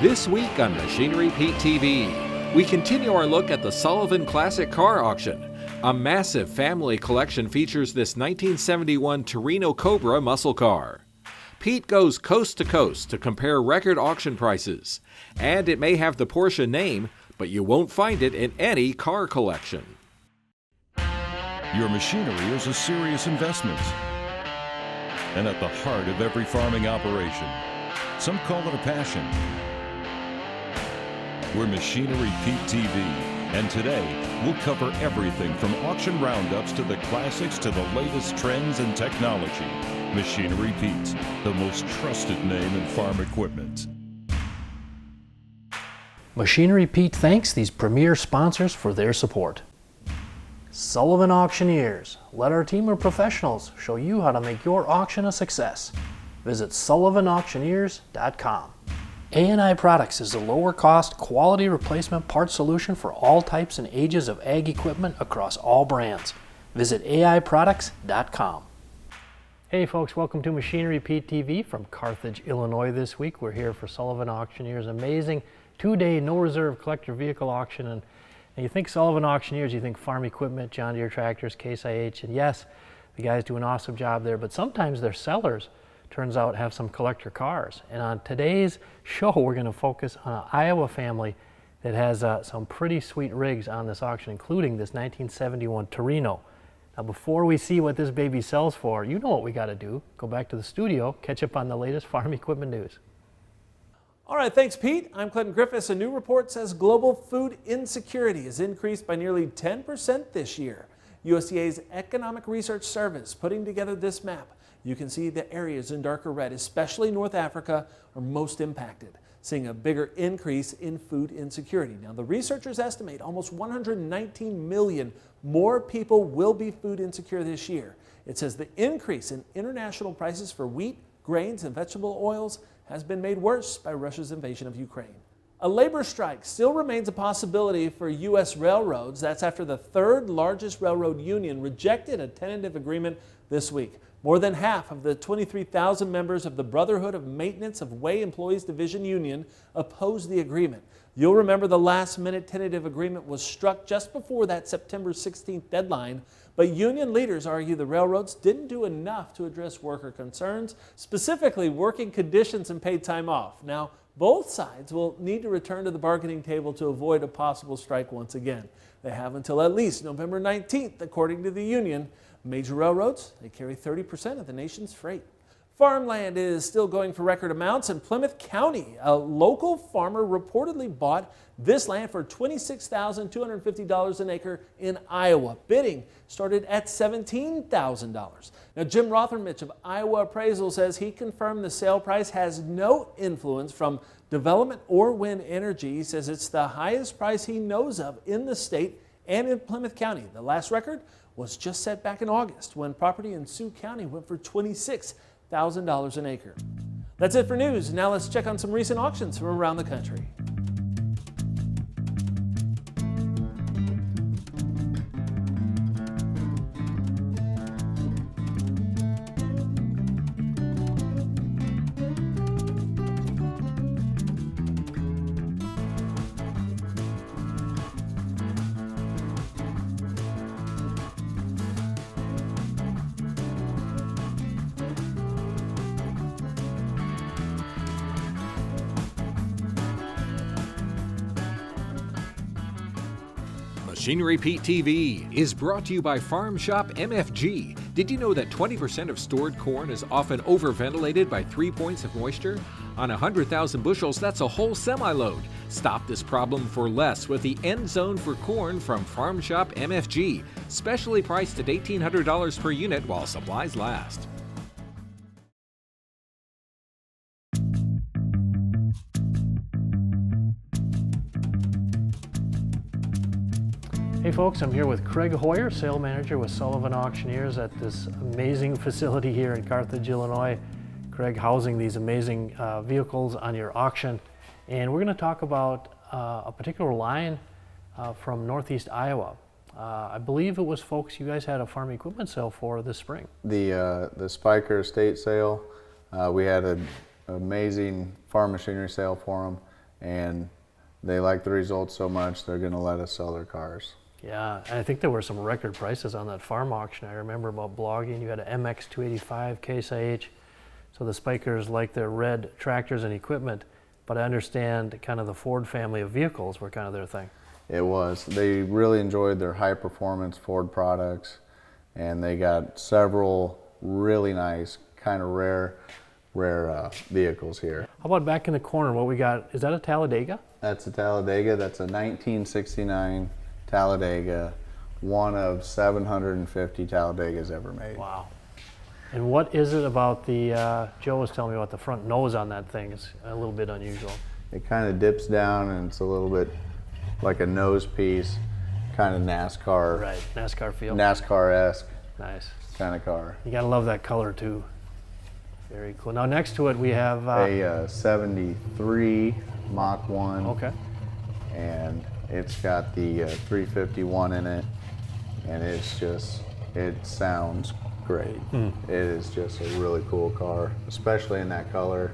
This week on Machinery Pete TV, we continue our look at the Sullivan Classic Car Auction. A massive family collection features this 1971 Torino Cobra muscle car. Pete goes coast to coast to compare record auction prices. And it may have the Porsche name, but you won't find it in any car collection. Your machinery is a serious investment and at the heart of every farming operation. Some call it a passion. We're Machinery Pete TV, and today we'll cover everything from auction roundups to the classics to the latest trends and technology. Machinery Pete, the most trusted name in farm equipment. Machinery Pete thanks these premier sponsors for their support. Sullivan Auctioneers. Let our team of professionals show you how to make your auction a success. Visit sullivanauctioneers.com. A&I Products is a lower cost, quality replacement part solution for all types and ages of ag equipment across all brands. Visit aiproducts.com. Hey folks, welcome to Machinery Pete TV from Carthage, Illinois this week. We're here for Sullivan Auctioneers' amazing two-day no-reserve collector vehicle auction. And you think Sullivan Auctioneers, you think farm equipment, John Deere tractors, Case IH, and yes, the guys do an awesome job there, but sometimes their sellers, turns out, have some collector cars. And on today's show, we're going to focus on an Iowa family that has some pretty sweet rigs on this auction, including this 1971 Torino. Now, before we see what this baby sells for, you know what we got to do. Go back to the studio, catch up on the latest farm equipment news. All right, thanks, Pete. I'm Clinton Griffiths. A new report says global food insecurity has increased by nearly 10% this year. USDA's Economic Research Service putting together this map. You can see the areas in darker red, especially North Africa, are most impacted, seeing a bigger increase in food insecurity. Now, the researchers estimate almost 119 million more people will be food insecure this year. It says the increase in international prices for wheat, grains, and vegetable oils has been made worse by Russia's invasion of Ukraine. A labor strike still remains a possibility for U.S. railroads. That's after the third largest railroad union rejected a tentative agreement this week. More than half of the 23,000 members of the Brotherhood of Maintenance of Way Employees Division Union opposed the agreement. You'll remember the last-minute tentative agreement was struck just before that September 16th deadline, but union leaders argue the railroads didn't do enough to address worker concerns, specifically working conditions and paid time off. Now, both sides will need to return to the bargaining table to avoid a possible strike once again. They have until at least November 19th, according to the union. Major railroads, they carry 30% of the nation's freight. Farmland is still going for record amounts in Plymouth County. A local farmer reportedly bought this land for $26,250 an acre in Iowa. Bidding started at $17,000. Now, Jim Rothermich of Iowa Appraisal says he confirmed the sale price has no influence from development or wind energy. He says it's the highest price he knows of in the state and in Plymouth County. The last record was just set back in August when property in Sioux County went for $26,000 an acre. That's it for news. Now let's check on some recent auctions from around the country. Machinery Pete TV is brought to you by Farm Shop MFG. Did you know that 20% of stored corn is often overventilated by 3 points of moisture? On 100,000 bushels, that's a whole semi-load. Stop this problem for less with the End Zone for Corn from Farm Shop MFG. Specially priced at $1,800 per unit while supplies last. Hey folks, I'm here with Craig Hoyer, sale manager with Sullivan Auctioneers at this amazing facility here in Carthage, Illinois. Craig, housing these amazing vehicles on your auction. And we're going to talk about a particular line from Northeast Iowa. I believe it was folks you guys had a farm equipment sale for this spring. The Spiker estate sale, we had an amazing farm machinery sale for them. and they like the results so much they're going to let us sell their cars. Yeah, and I think there were some record prices on that farm auction. I remember about blogging. You had an MX 285 Case IH. So the Spikers like their red tractors and equipment, but I understand kind of the Ford family of vehicles were kind of their thing. It was. They really enjoyed their high performance Ford products, and they got several really nice, kind of rare vehicles here. How about back in the corner, what we got, is that a Talladega? That's a Talladega. That's a 1969 Talladega, one of 750 Talladegas ever made. Wow. And what is it about the, Joe was telling me about the front nose on that thing is a little bit unusual. It kind of dips down and it's a little bit like a nose piece, kind of NASCAR. Right, NASCAR feel. NASCAR-esque Nice. kind of car. You gotta love that color too. Very cool. Now next to it we have A 73 Mach 1. okay. And it's got the 351 in it, and it's just, it sounds great. It is just a really cool car, especially in that color.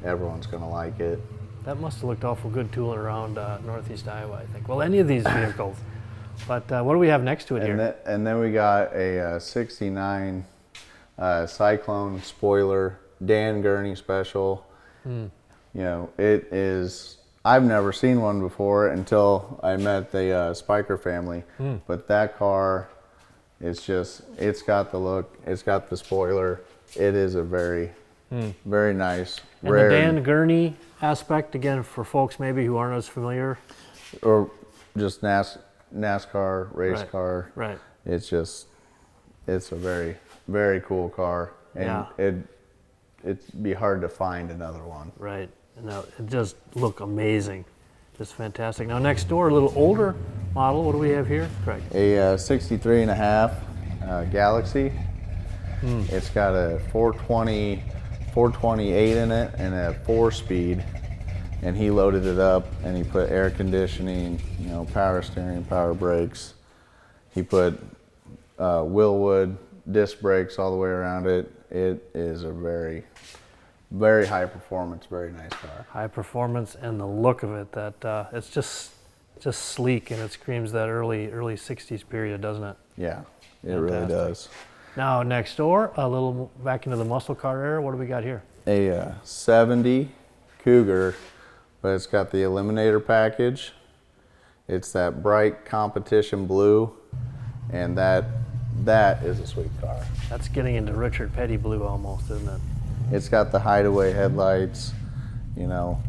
Everyone's gonna like it. That must have looked awful good tooling around Northeast Iowa, I think. Well, any of these vehicles. But what do we have next to it here? And then we got a 69 Cyclone spoiler, Dan Gurney special. You know, it is, I've never seen one before until I met the Spiker family. But that car, it's just, it's got the look, it's got the spoiler. It is a very, very nice, And rare. the Dan Gurney aspect, again, for folks maybe who aren't as familiar. Or just NASCAR, race car. Right. It's just, it's a very, very cool car. And it'd be hard to find another one. Right. Now, it just look amazing. Just fantastic. Now next door, a little older model. What do we have here, Craig? A 63 and a half Galaxy. It's got a 428 in it and a 4-speed. And he loaded it up and he put air conditioning, you know, power steering, power brakes. He put Willwood disc brakes all the way around it. It is a very, very high performance, very nice car. High performance and the look of it, that it's just sleek, and it screams that early 60s period, doesn't it? Yeah, it really does. Now next door, a little back into the muscle car era, what do we got here? A 70 Cougar, but it's got the Eliminator package. It's that bright competition blue, and that is a sweet car. That's getting into Richard Petty blue almost, isn't it? It's got the hideaway headlights. You know,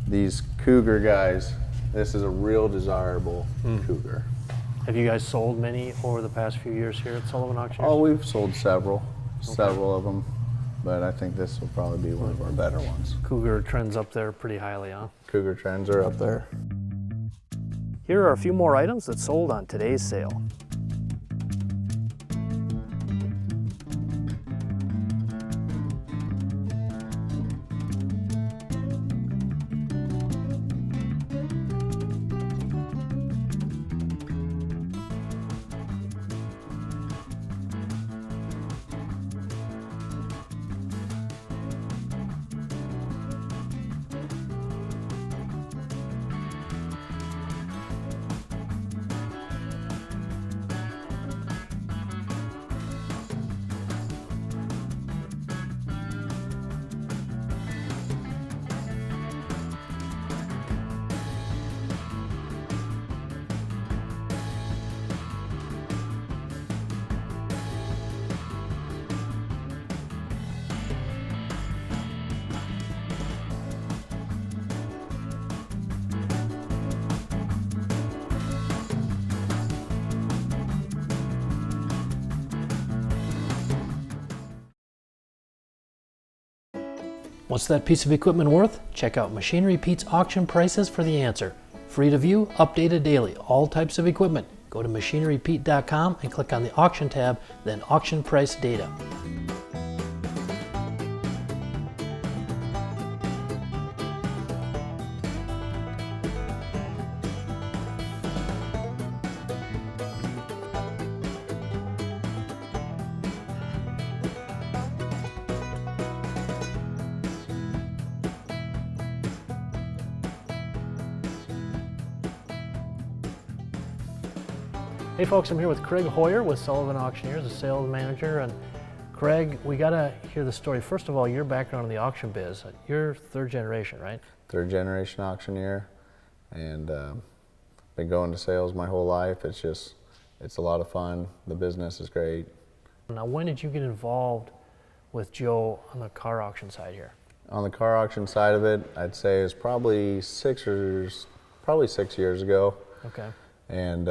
these Cougar guys, this is a real desirable Cougar. Have you guys sold many over the past few years here at Sullivan Auction? Oh, we've sold several of them, but I think this will probably be one of our better ones. Cougar trends up there pretty highly, huh? Cougar trends are up there. Here are a few more items that sold on today's sale. What's that piece of equipment worth? Check out Machinery Pete's auction prices for the answer. Free to view, updated daily, all types of equipment. Go to machinerypete.com and click on the auction tab, then auction price data. Hey folks, I'm here with Craig Hoyer with Sullivan Auctioneers, the sales manager. And Craig, we gotta hear the story. First of all, your background in the auction biz. You're third generation, right? Third generation auctioneer, and been going to sales my whole life. It's a lot of fun. The business is great. Now, when did you get involved with Joe on the car auction side here? On the car auction side of it, I'd say it was probably 6 years ago. Okay. And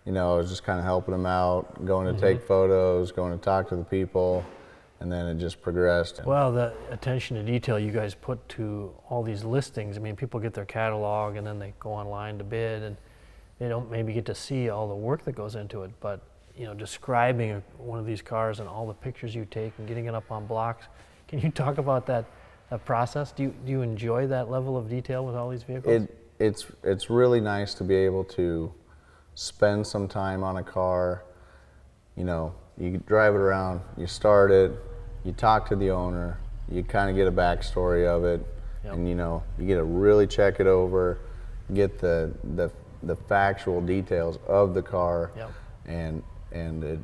you know, I was just kind of helping him out, going to take photos, going to talk to the people, and then it just progressed. Well, the attention to detail you guys put to all these listings, I mean, people get their catalog and then they go online to bid, and they don't maybe get to see all the work that goes into it, but you know, describing one of these cars and all the pictures you take and getting it up on blocks. Can you talk about that process? Do you enjoy that level of detail with all these vehicles? It's really nice to be able to spend some time on a car. You know, you drive it around, you start it, you talk to the owner, you kind of get a backstory of it, and you know, you get to really check it over, get the factual details of the car, and it,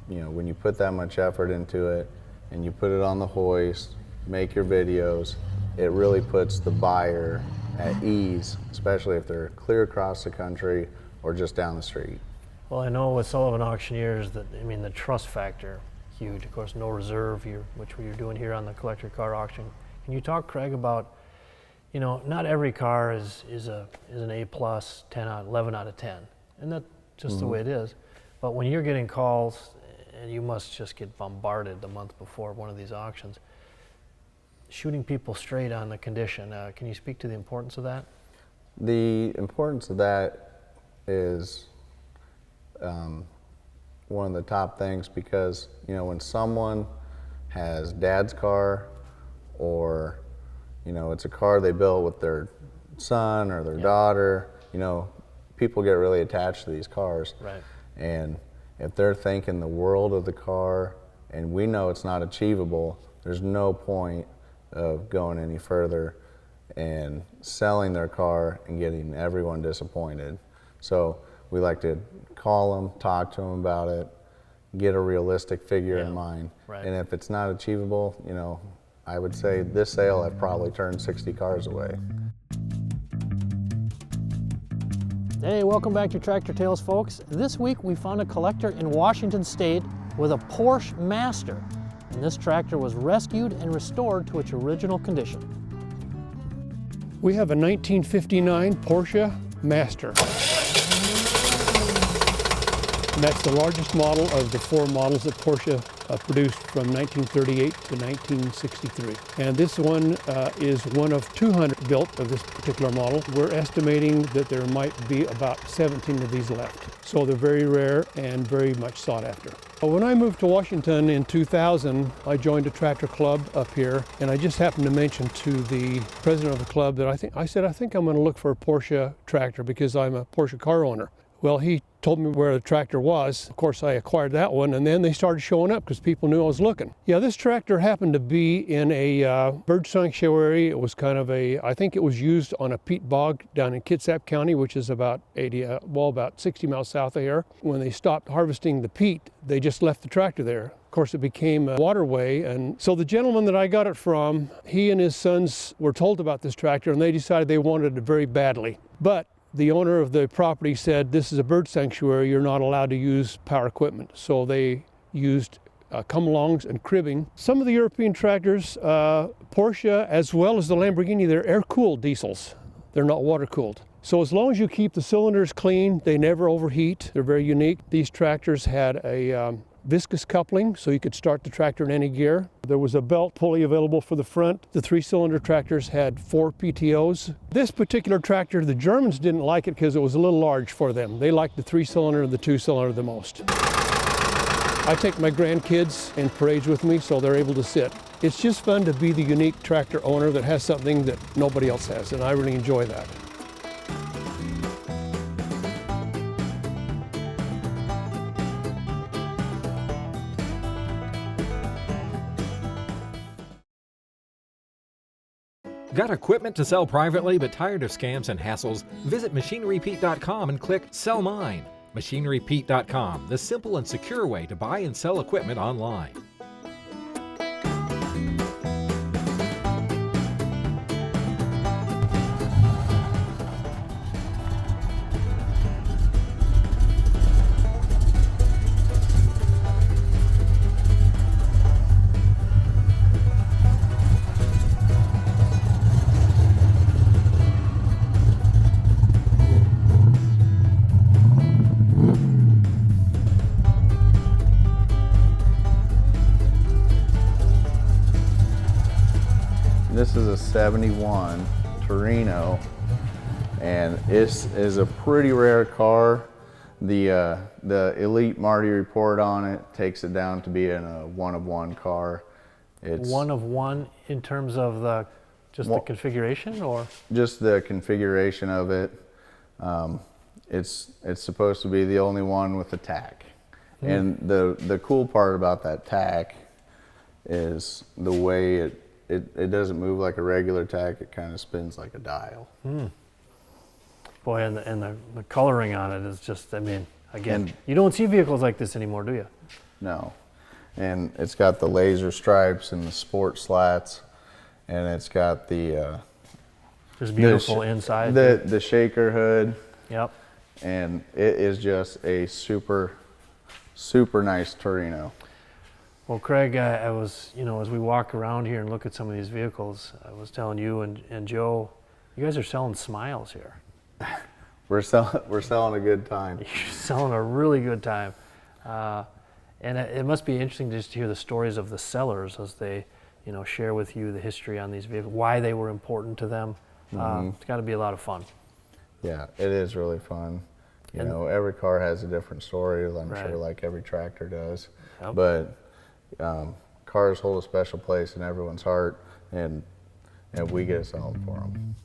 you know, when you put that much effort into it and you put it on the hoist, make your videos, it really puts the buyer at ease, especially if they're clear across the country or just down the street. Well, I know with Sullivan Auctioneers that, I mean, the trust factor, huge. Of course, no reserve, which you're doing here on the collector car auction. Can you talk, Craig, about, you know, not every car is an A+, 11 out of 10, and that's just the way it is. But when you're getting calls, and you must just get bombarded the month before one of these auctions, shooting people straight on the condition, can you speak to the importance of that? The importance of that is one of the top things, because you know, when someone has dad's car, or you know, it's a car they built with their son or their daughter, you know, people get really attached to these cars. Right. And if they're thinking the world of the car and we know it's not achievable, there's no point of going any further and selling their car and getting everyone disappointed. So we like to call them, talk to them about it, get a realistic figure in mind. Right. And if it's not achievable, you know, I would say this sale I've probably turned 60 cars away. Hey, welcome back to Tractor Tales, folks. This week we found a collector in Washington State with a Porsche Master, and this tractor was rescued and restored to its original condition. We have a 1959 Porsche Master. And that's the largest model of the four models that Porsche produced from 1938 to 1963. And this one is one of 200 built of this particular model. We're estimating that there might be about 17 of these left. So they're very rare and very much sought after. When I moved to Washington in 2000, I joined a tractor club up here, and I just happened to mention to the president of the club that I think I'm going to look for a Porsche tractor because I'm a Porsche car owner. Well, he told me where the tractor was. Of course, I acquired that one, and then they started showing up because people knew I was looking. Yeah, this tractor happened to be in a bird sanctuary. It was kind of I think it was used on a peat bog down in Kitsap County, which is about 60 miles south of here. When they stopped harvesting the peat, they just left the tractor there. Of course, it became a waterway, and so the gentleman that I got it from, he and his sons were told about this tractor, and they decided they wanted it very badly. But the owner of the property said, this is a bird sanctuary, you're not allowed to use power equipment. So they used come-alongs and cribbing. Some of the European tractors, Porsche as well as the Lamborghini, they're air-cooled diesels. They're not water-cooled. So as long as you keep the cylinders clean, they never overheat. They're very unique. These tractors had a viscous coupling, so you could start the tractor in any gear. There was a belt pulley available for the front. The three-cylinder tractors had 4 PTOs. This particular tractor, the Germans didn't like it because it was a little large for them. They liked the 3-cylinder and the 2-cylinder the most. I take my grandkids in parades with me, so they're able to sit. It's just fun to be the unique tractor owner that has something that nobody else has, and I really enjoy that. Got equipment to sell privately but tired of scams and hassles? Visit machinerypete.com and click Sell Mine. MachineryPete.com, the simple and secure way to buy and sell equipment online. This is a 71 Torino, and this is a pretty rare car. The Elite Marty report on it takes it down to being a one-of-one car. It's One of one in terms of the configuration, or just the configuration of it. It's supposed to be the only one with a tack. And the cool part about that tack is the way it doesn't move like a regular tack. It kind of spins like a dial. Boy, and the coloring on it is just, I mean, again, you don't see vehicles like this anymore, do you? No. And it's got the laser stripes and the sport slats, and it's got the just beautiful inside. The shaker hood. Yep. And it is just a super nice Torino. Well, Craig, I was, as we walk around here and look at some of these vehicles, I was telling you and Joe, you guys are selling smiles here. We're selling a good time. You're selling a really good time. And it must be interesting just to hear the stories of the sellers as they, share with you the history on these vehicles, why they were important to them. It's got to be a lot of fun. Yeah, it is really fun. You know, every car has a different story, I'm sure, like every tractor does. Yep. But cars hold a special place in everyone's heart, and we get to sell them for them.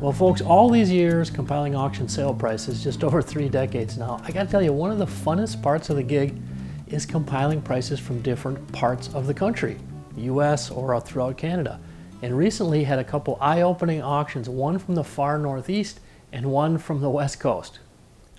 Well, folks, all these years compiling auction sale prices, just over 3 decades now, I gotta tell you, one of the funnest parts of the gig is compiling prices from different parts of the country, US or throughout Canada. And recently had a couple eye-opening auctions, one from the far northeast and one from the west coast.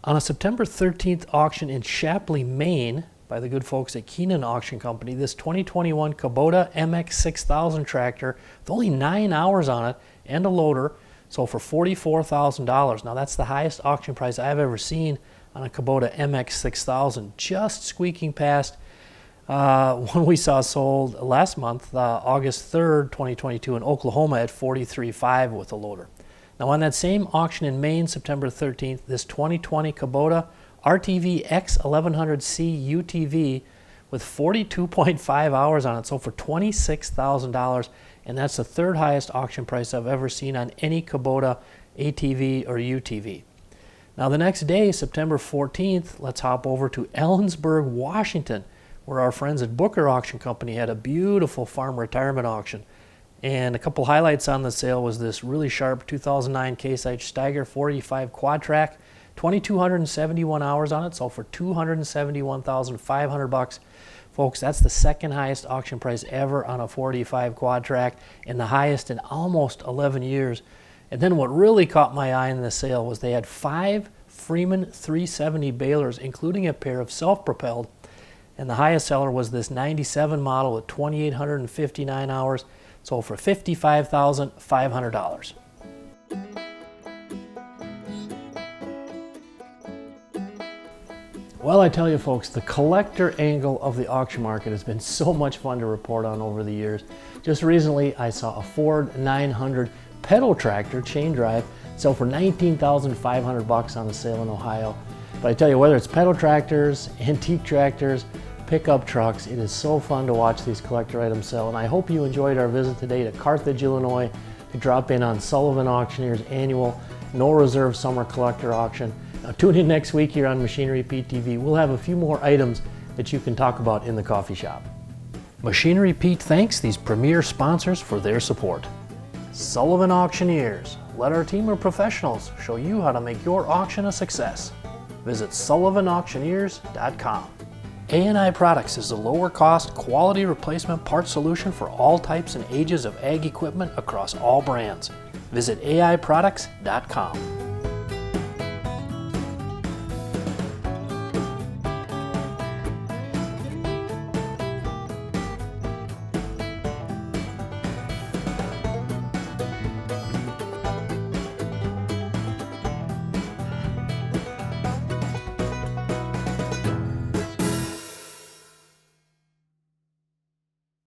On a September 13th auction in Shapley, Maine, by the good folks at Keenan Auction Company, this 2021 Kubota MX6000 tractor with only 9 hours on it and a loader sold for $44,000. Now that's the highest auction price I've ever seen on a Kubota MX6000, just squeaking past one we saw sold last month, August 3rd, 2022 in Oklahoma at $43,500 with a loader. Now on that same auction in Maine, September 13th, this 2020 Kubota RTV X1100C UTV with 42.5 hours on it sold for $26,000, and that's the third highest auction price I've ever seen on any Kubota ATV or UTV. Now the next day, September 14th, let's hop over to Ellensburg, Washington, where our friends at Booker Auction Company had a beautiful farm retirement auction. And a couple highlights on the sale was this really sharp 2009 Case IH Steiger 45 quad track, 2,271 hours on it, sold for $271,500. Folks, that's the second highest auction price ever on a 45 quad track and the highest in almost 11 years. And then what really caught my eye in the sale was they had 5 Freeman 370 balers, including a pair of self-propelled. And the highest seller was this 97 model with 2,859 hours, sold for $55,500. Well, I tell you folks, the collector angle of the auction market has been so much fun to report on over the years. Just recently, I saw a Ford 900 pedal tractor, chain drive, sell for $19,500 on a sale in Ohio. But I tell you, whether it's pedal tractors, antique tractors, pickup trucks, it is so fun to watch these collector items sell. And I hope you enjoyed our visit today to Carthage, Illinois, to drop in on Sullivan Auctioneer's annual No Reserve Summer Collector Auction. Now, tune in next week here on Machinery Pete TV. We'll have a few more items that you can talk about in the coffee shop. Machinery Pete thanks these premier sponsors for their support. Sullivan Auctioneers. Let our team of professionals show you how to make your auction a success. Visit sullivanauctioneers.com. A&I Products is the lower cost, quality replacement part solution for all types and ages of ag equipment across all brands. Visit aiproducts.com.